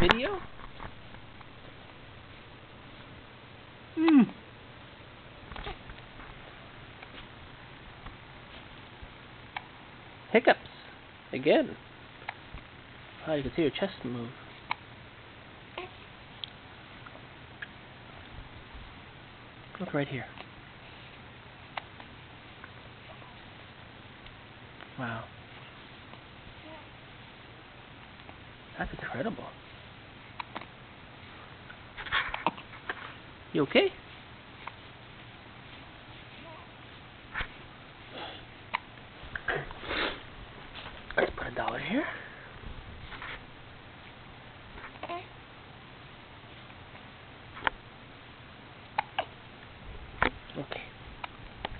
video? Hiccups. Again. Oh, you can see your chest move. Look right here. Wow. That's incredible. You okay? Let's put $1 here.